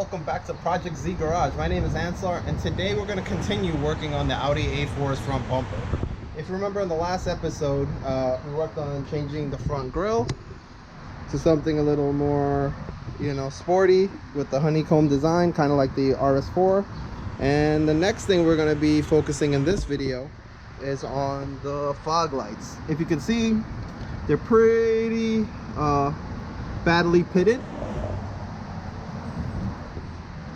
welcome back to Project Z Garage. My name is Ansar, and today we're going to continue working on the Audi A4's front bumper. If you remember in the last episode, we worked on changing the front grille to something a little more, sporty with the honeycomb design, kind of like the RS4. And the next thing we're going to be focusing in this video is on the fog lights. If you can see, they're pretty badly pitted.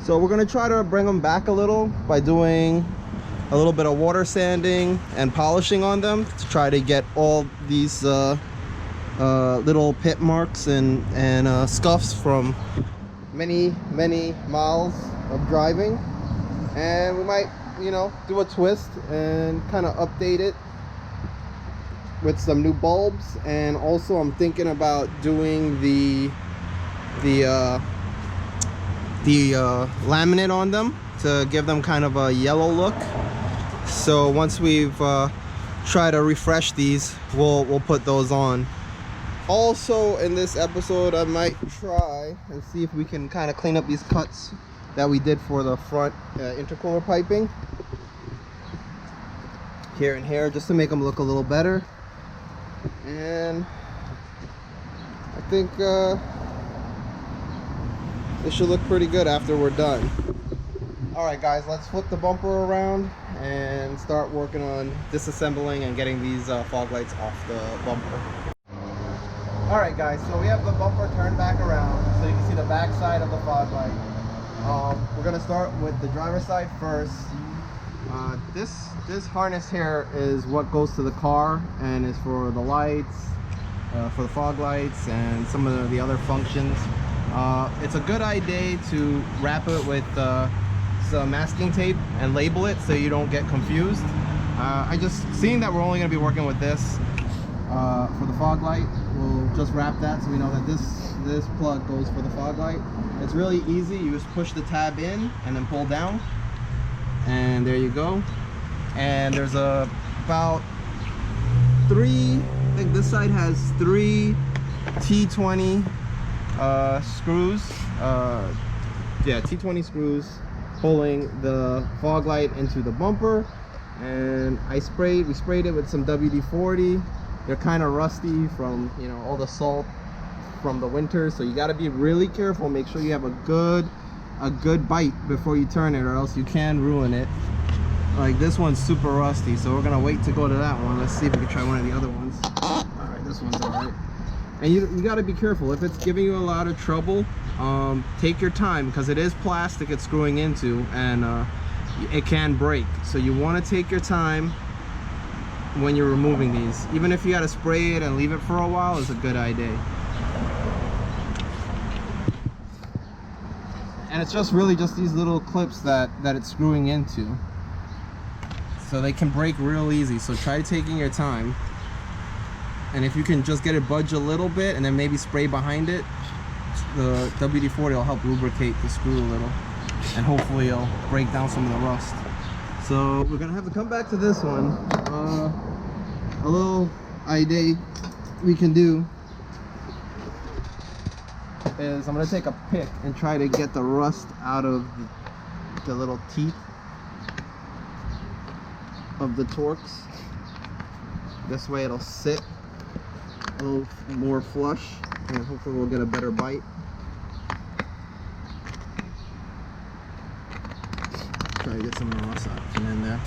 So we're going to try to bring them back a little by doing a little bit of water sanding and polishing on them to try to get all these little pit marks and scuffs from many miles of driving. And we might, do a twist and kind of update it with some new bulbs. And also I'm thinking about doing the laminate on them to give them kind of a yellow look. So once we've tried to refresh these, we'll put those on. Also in this episode, I might try and see if we can kind of clean up these cuts that we did for the front intercooler piping here and here, just to make them look a little better. And I think this should look pretty good after we're done. Alright guys, let's flip the bumper around and start working on disassembling and getting these fog lights off the bumper. Alright guys, so we have the bumper turned back around so you can see the back side of the fog light. We're going to start with the driver's side first. This harness here is what goes to the car and is for the lights, for the fog lights and some of the other functions. It's a good idea to wrap it with some masking tape and label it so you don't get confused. Seeing that we're only going to be working with this for the fog light, we'll just wrap that so we know that this plug goes for the fog light. It's really easy. You just push the tab in and then pull down, and there you go. And there's about three, I think this side has 3 T20 screws, T20 screws pulling the fog light into the bumper. And we sprayed it with some WD-40. They're kind of rusty from all the salt from the winter, so you got to be really careful. Make sure you have a good bite before you turn it, or else you can ruin it. Like this one's super rusty, so we're gonna wait to go to that one. Let's see if we can try one of the other ones. All right, this one's all right. And you got to be careful. If it's giving you a lot of trouble, take your time, because it is plastic it's screwing into, and it can break. So you want to take your time when you're removing these. Even if you got to spray it and leave it for a while, is a good idea. And it's just really just these little clips that it's screwing into, so they can break real easy. So try taking your time. And if you can just get it budge a little bit and then maybe spray behind it, the WD-40 will help lubricate the screw a little, and hopefully it'll break down some of the rust. So we're gonna have to come back to this one. A little idea we can do is I'm gonna take a pick and try to get the rust out of the little teeth of the Torx. This way it'll sit a little more flush, and hopefully we'll get a better bite. Try to get some of the rust out in there.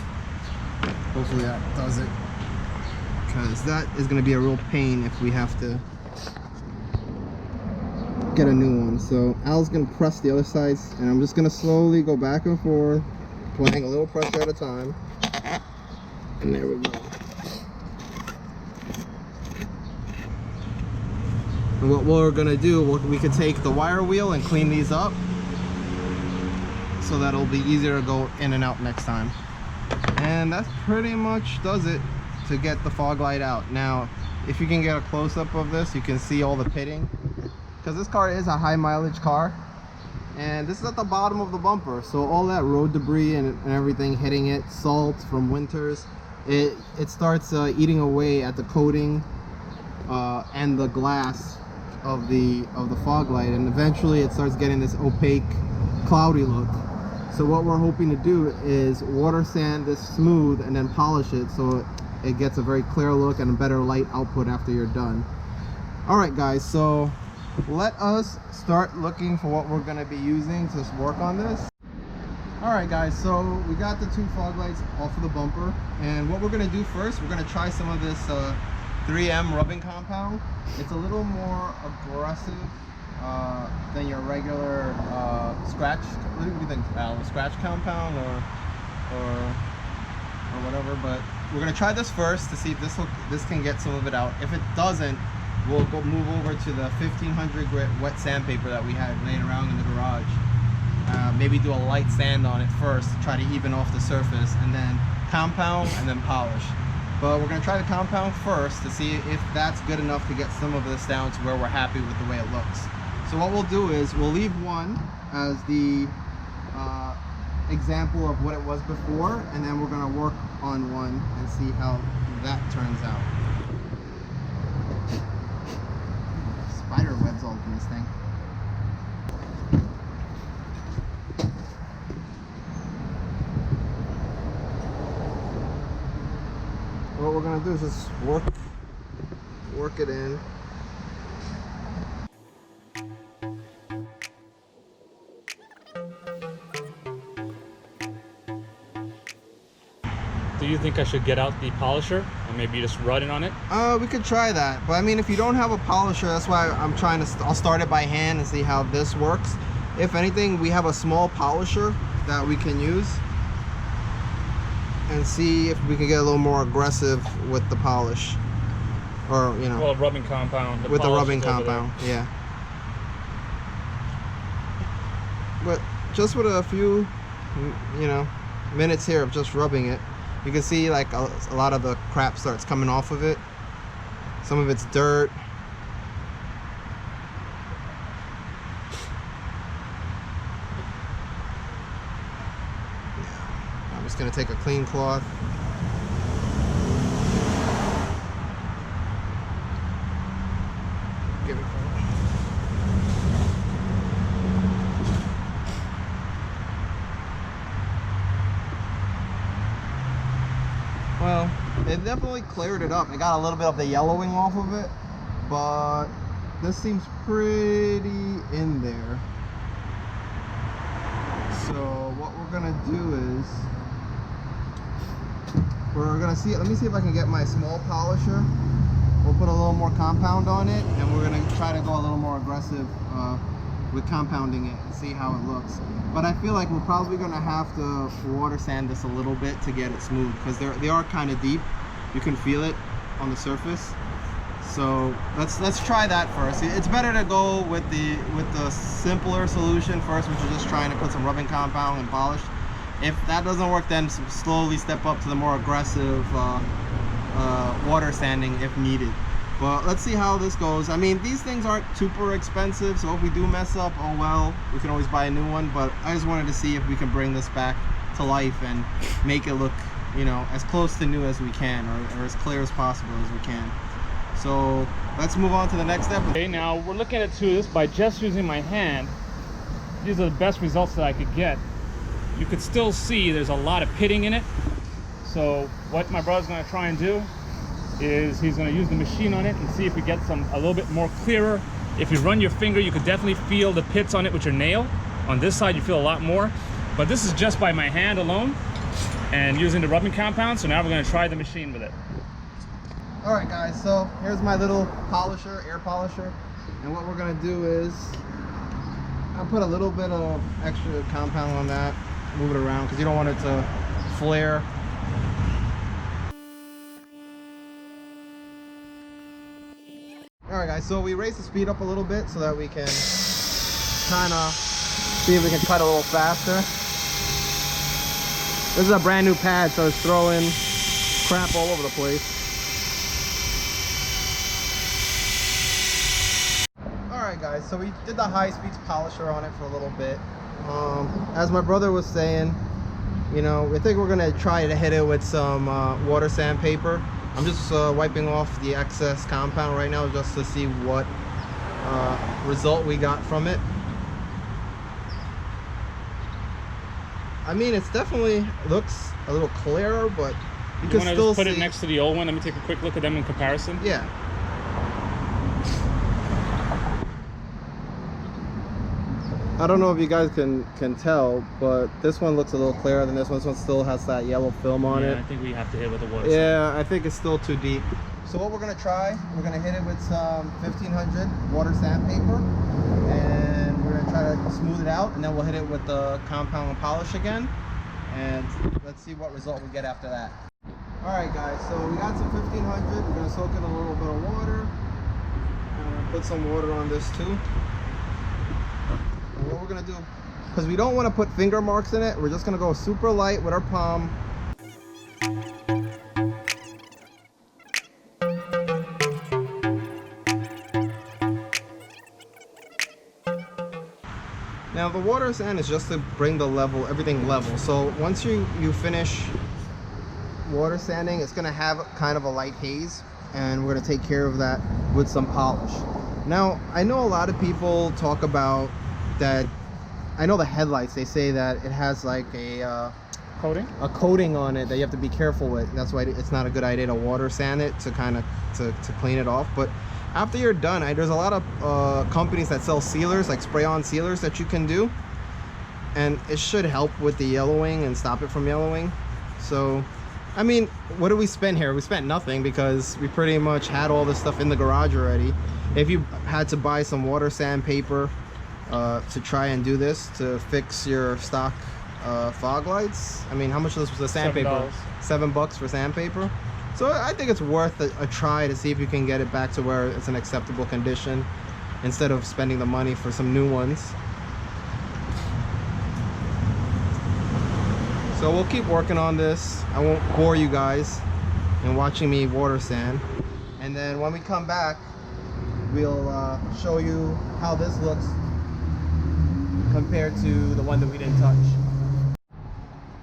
Hopefully that does it, because that is going to be a real pain if we have to get a new one. So Al's going to press the other sides, and I'm just going to slowly go back and forth, applying a little pressure at a time. And there we go. And what we're gonna do, we could take the wire wheel and clean these up, so that'll be easier to go in and out next time. And that pretty much does it to get the fog light out. Now, if you can get a close-up of this, you can see all the pitting, because this car is a high mileage car. And this is at the bottom of the bumper, so all that road debris and everything hitting it, salt from winters, it starts eating away at the coating and the glass of the fog light, and eventually it starts getting this opaque cloudy look. So what we're hoping to do is water sand this smooth and then polish it so it gets a very clear look and a better light output after you're done. All right guys, so let us start looking for what we're going to be using to work on this. All right guys, so we got the 2 fog lights off of the bumper, and what we're going to do first, we're going to try some of this 3M rubbing compound. It's a little more aggressive than your regular scratch. What do you think, Al? Scratch compound or whatever. But we're gonna try this first to see if this can get some of it out. If it doesn't, we'll go move over to the 1500 grit wet sandpaper that we had laying around in the garage. Maybe do a light sand on it first to try to even off the surface, and then compound and then polish. But we're going to try the compound first to see if that's good enough to get some of this down to where we're happy with the way it looks. So what we'll do is we'll leave one as the example of what it was before, and then we're going to work on one and see how that turns out. Spider webs all in this thing. What we're gonna do is just work it in. Do you think I should get out the polisher and maybe just run it on it? We could try that, but I mean, if you don't have a polisher, that's why I'm trying to. I'll start it by hand and see how this works. If anything, we have a small polisher that we can use, and see if we can get a little more aggressive with the polish, or you know, well, rubbing compound. With the rubbing compound, yeah. But just with a few, you know, minutes here of just rubbing it, you can see like a lot of the crap starts coming off of it. Some of it's dirt. I'm just gonna take a clean cloth. Give it Well, it definitely cleared it up. It got a little bit of the yellowing off of it, but this seems pretty in there. So what we're gonna do is we're gonna see. Let me see if I can get my small polisher. We'll put a little more compound on it, and we're gonna try to go a little more aggressive with compounding it and see how it looks. But I feel like we're probably gonna have to water sand this a little bit to get it smooth, because they are kind of deep. You can feel it on the surface. So let's try that first. It's better to go with the simpler solution first, which is just trying to put some rubbing compound and polish. If that doesn't work, then slowly step up to the more aggressive water sanding if needed. But let's see how this goes. I mean, these things aren't super expensive, so if we do mess up, oh well, we can always buy a new one. But I just wanted to see if we can bring this back to life and make it look, you know, as close to new as we can, or as clear as possible as we can. So let's move on to the next step. Okay, now we're looking at this by just using my hand. These are the best results that I could get. You could still see there's a lot of pitting in it. So what my brother's going to try and do is he's going to use the machine on it and see if we get a little bit more clearer. If you run your finger, you could definitely feel the pits on it with your nail. On this side, you feel a lot more. But this is just by my hand alone and using the rubbing compound. So now we're going to try the machine with it. All right, guys. So here's my little polisher, air polisher, and what we're going to do is I'll put a little bit of extra compound on that, move it around because you don't want it to flare. All right, guys, so we raised the speed up a little bit so that we can kind of see if we can cut a little faster. This is a brand new pad, so it's throwing crap all over the place. All right, guys, so we did the high-speed polisher on it for a little bit. As my brother was saying, you know, I think we're gonna try to hit it with some water sandpaper. I'm just wiping off the excess compound right now just to see what result we got from it. I mean, it's definitely looks a little clearer, but you can want to still just put see it next to the old one? Let me take a quick look at them in comparison. Yeah. I don't know if you guys can tell, but this one looks a little clearer than this one. This one still has that yellow film on it. I think we have to hit with the water. Yeah, I think it's still too deep. So what we're gonna try, we're gonna hit it with some 1500 water sandpaper, and we're gonna try to smooth it out, and then we'll hit it with the compound and polish again, and let's see what result we get after that. All right, guys. So we got some 1500. We're gonna soak in a little bit of water. I'm gonna put some water on this too. And what we're gonna do, because we don't want to put finger marks in it, we're just gonna go super light with our palm. Now the water sand is just to bring the level, everything level. So once you finish water sanding, it's gonna have kind of a light haze, and we're gonna take care of that with some polish. Now I know a lot of people talk about that. I know the headlights, they say that it has like a coating on it that you have to be careful with. That's why it's not a good idea to water sand it to kind of to clean it off. But after you're done, there's a lot of companies that sell sealers, like spray-on sealers that you can do, and it should help with the yellowing and stop it from yellowing. So I mean, what did we spend here? We spent nothing because we pretty much had all this stuff in the garage already. If you had to buy some water sandpaper to try and do this, to fix your stock fog lights, I mean, how much was the sandpaper? $7 for sandpaper. So I think it's worth a try to see if you can get it back to where it's an acceptable condition instead of spending the money for some new ones. So we'll keep working on this. I won't bore you guys in watching me water sand. And then when we come back, we'll show you how this looks compared to the one that we didn't touch.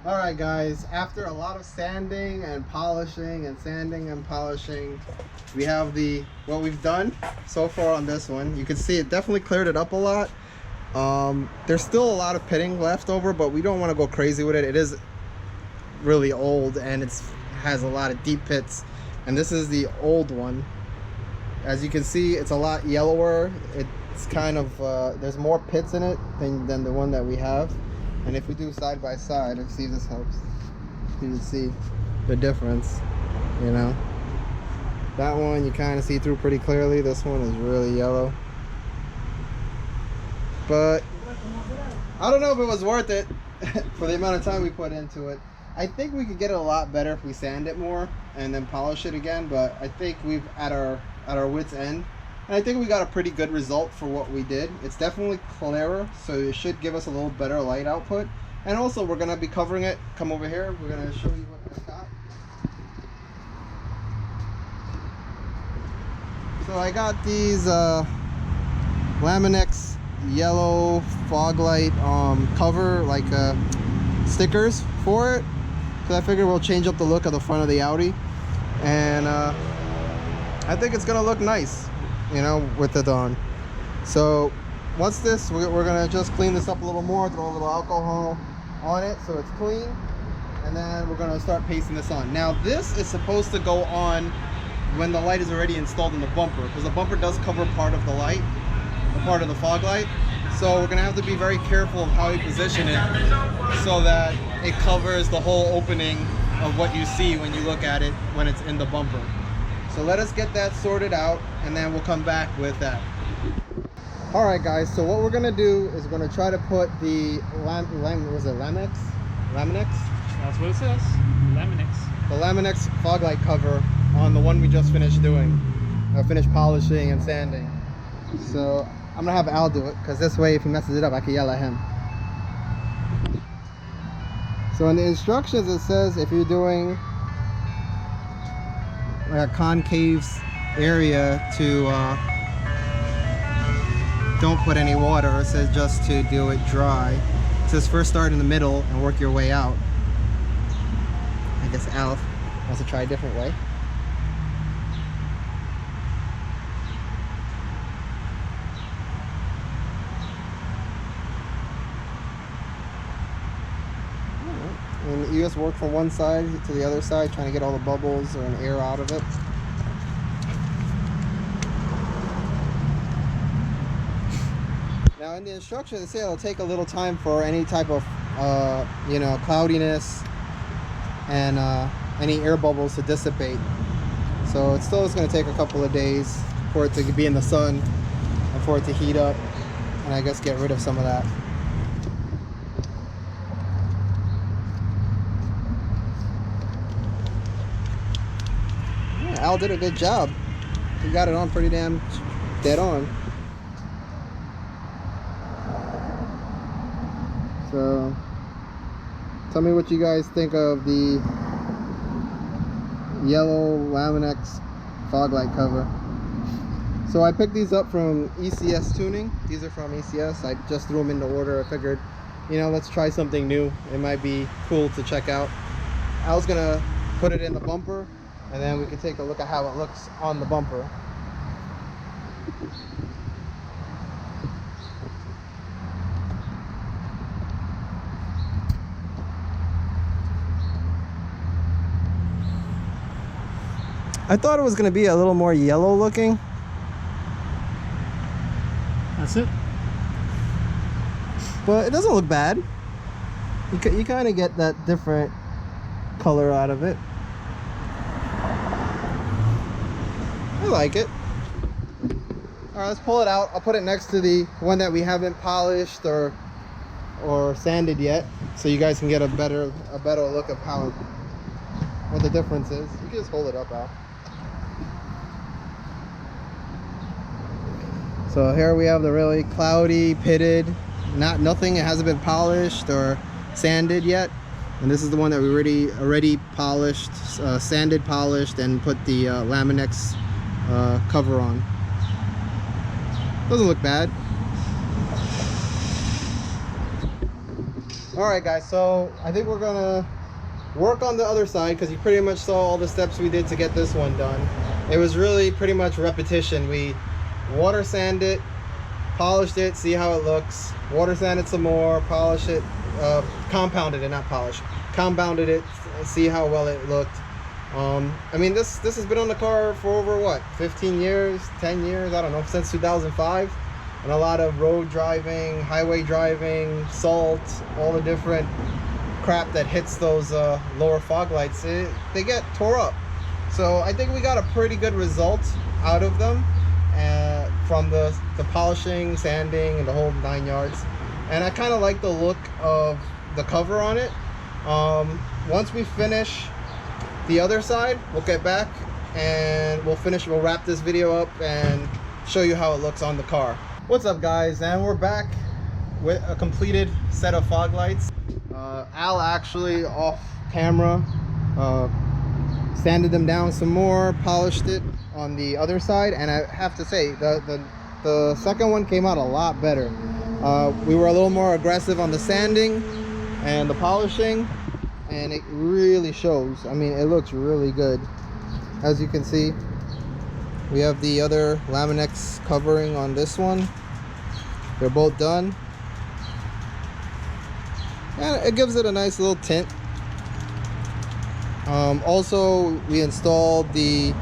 All right, guys, after a lot of sanding and polishing and sanding and polishing, we have what we've done so far on this one. You can see it definitely cleared it up a lot. There's still a lot of pitting left over, but we don't want to go crazy with it. It is really old, and it has a lot of deep pits, and this is the old one. As you can see, it's a lot yellower. It's kind of there's more pits in it than the one that we have. And if we do side by side, let's see if this helps, you can see the difference. You know, that one you kind of see through pretty clearly. This one is really yellow, but I don't know if it was worth it for the amount of time we put into it. I think we could get it a lot better if we sand it more and then polish it again, but I think we've at our wits end, and I think we got a pretty good result for what we did. It's definitely clearer, so it should give us a little better light output. And also we're gonna be covering it. Come over here, we're gonna show you what I got. So I got these Lamin-x yellow Foglight cover, like stickers for it. So I figured we'll change up the look of the front of the Audi, and I think it's gonna look nice, you know, with it on. So once this, we're gonna just clean this up a little more, throw a little alcohol on it so it's clean, and then we're gonna start pasting this on. Now this is supposed to go on when the light is already installed in the bumper, because the bumper does cover part of the light, part of the fog light. So we're gonna have to be very careful of how we position it so that it covers the whole opening of what you see when you look at it when it's in the bumper. So let us get that sorted out, and then we'll come back with that. All right, guys, so what we're gonna do is we're gonna try to put the Lamin-x? That's what it says, Lamin-x. The Lamin-x fog light cover on the one we just finished doing. I finished polishing and sanding. So I'm gonna have Al do it, because this way if he messes it up I can yell at him. So in the instructions it says if you're doing like a concave area to don't put any water. It says just to do it dry. It says first start in the middle and work your way out. I guess Al wants to try a different way. And you just work from one side to the other side, trying to get all the bubbles and air out of it. Now in the instructions they say it'll take a little time for any type of you know, cloudiness and any air bubbles to dissipate. So it still is going to take a couple of days for it to be in the sun and for it to heat up, and I guess get rid of some of that. Yeah, Al did a good job. He got it on pretty damn dead on. So tell me what you guys think of the yellow Lamin-x Foglight cover. So I picked these up from ECS Tuning. These are from ECS. I just threw them into order. I figured, you know, let's try something new. It might be cool to check out. I was gonna put it in the bumper, and then we can take a look at how it looks on the bumper. I thought it was going to be a little more yellow looking. That's it. But it doesn't look bad. You kind of get that different color out of it. I like it. Alright, let's pull it out. I'll put it next to the one that we haven't polished or sanded yet, so you guys can get a better look of what the difference is. You can just hold it up, Al. So here we have the really cloudy, pitted, nothing. It hasn't been polished or sanded yet. And this is the one that we already polished, sanded, polished, and put the Lamin-x cover on. Doesn't look bad. All right, guys. So I think we're gonna work on the other side because you pretty much saw all the steps we did to get this one done. It was really pretty much repetition. We water sand it, polished it, see how it looks, water sand it some more, polish it, compounded it, not polish, compounded it, see how well it looked. I mean, this has been on the car for over what, 15 years, 10 years, I don't know, since 2005. And a lot of road driving, highway driving, salt, all the different crap that hits those lower fog lights, they get tore up. So I think we got a pretty good result out of them, from the polishing, sanding, and the whole 9 yards. And I kind of like the look of the cover on it. Once we finish the other side, we'll get back and we'll wrap this video up and show you how it looks on the car. What's up, guys? And we're back with a completed set of fog lights. Al actually off camera sanded them down some more, polished it on the other side, and I have to say the second one came out a lot better. We were a little more aggressive on the sanding and the polishing, and it really shows. I mean, it looks really good. As you can see, we have the other Lamin-x covering on this one. They're both done, and it gives it a nice little tint. Also, we installed the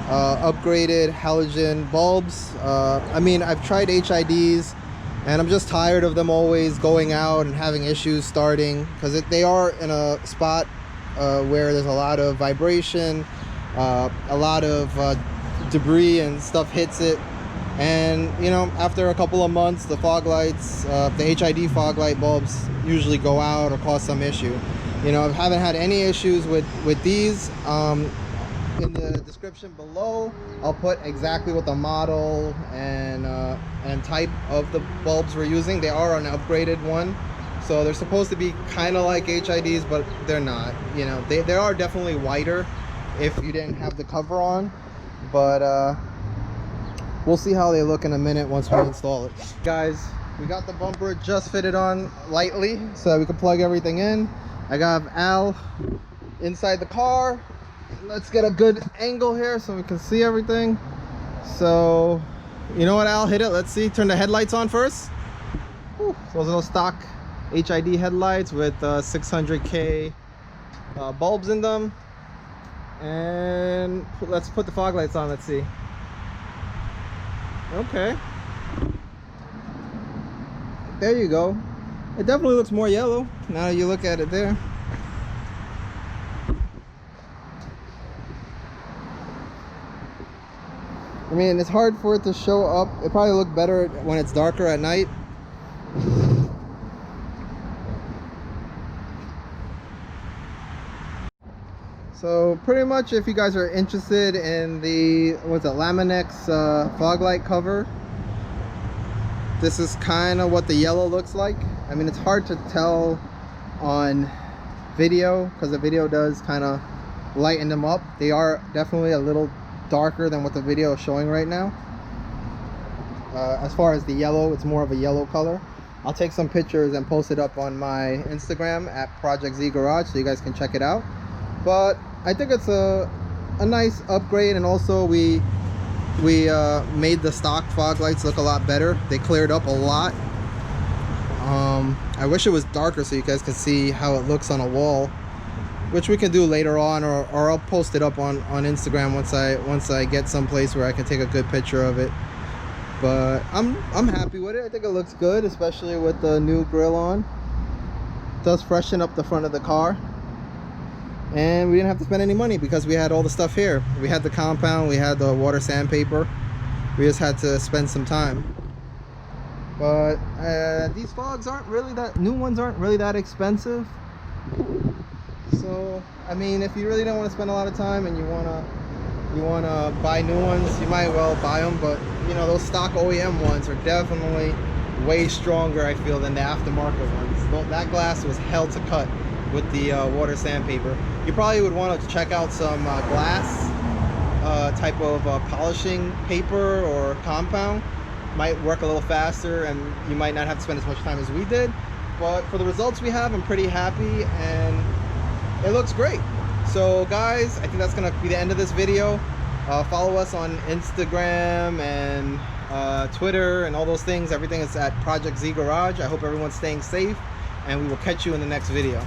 upgraded halogen bulbs. I mean, I've tried HIDs and I'm just tired of them always going out and having issues starting, because they are in a spot where there's a lot of vibration, a lot of debris and stuff hits it, and you know, after a couple of months the fog lights, the HID fog light bulbs usually go out or cause some issue. You know, I haven't had any issues with these. In the description below, I'll put exactly what the model and type of the bulbs we're using. They are an upgraded one, so they're supposed to be kind of like HIDs, but they're not. You know, they are definitely whiter if you didn't have the cover on, but we'll see how they look in a minute once we install it. Guys, we got the bumper just fitted on lightly so we can plug everything in. I got Al inside the car. Let's get a good angle here so we can see everything. So, you know what, Al, hit it. Let's see. Turn the headlights on first. Whew, those little stock HID headlights with 600K bulbs in them. And let's put the fog lights on. Let's see. Okay, there you go. It definitely looks more yellow now that you look at it there. I mean, it's hard for it to show up. It probably look better when it's darker at night. So pretty much, if you guys are interested in the, what's it, Lamin-x fog light cover, this is kind of what the yellow looks like. I mean, it's hard to tell on video because the video does kind of lighten them up. They are definitely a little darker than what the video is showing right now. As far as the yellow, it's more of a yellow color. I'll take some pictures and post it up on my Instagram at Project Z Garage so you guys can check it out. But I think it's a nice upgrade, and also we made the stock fog lights look a lot better. They cleared up a lot. I wish it was darker so you guys could see how it looks on a wall, which we can do later on, or I'll post it up on Instagram once I get someplace where I can take a good picture of it. But I'm happy with it. I think it looks good, especially with the new grille on. It does freshen up the front of the car. And we didn't have to spend any money because we had all the stuff here. We had the compound, we had the water sandpaper. We just had to spend some time. But these fogs aren't really that, new ones aren't really that expensive. So I mean, if you really don't want to spend a lot of time and you wanna buy new ones, you might well buy them. But you know, those stock OEM ones are definitely way stronger, I feel, than the aftermarket ones. That glass was hell to cut with the water sandpaper. You probably would want to check out some glass type of polishing paper or compound. Might work a little faster and you might not have to spend as much time as we did. But for the results we have, I'm pretty happy and it looks great. So guys, I think that's gonna be the end of this video. Follow us on Instagram and Twitter and all those things. Everything is at Project Z Garage. I hope everyone's staying safe, and we will catch you in the next video.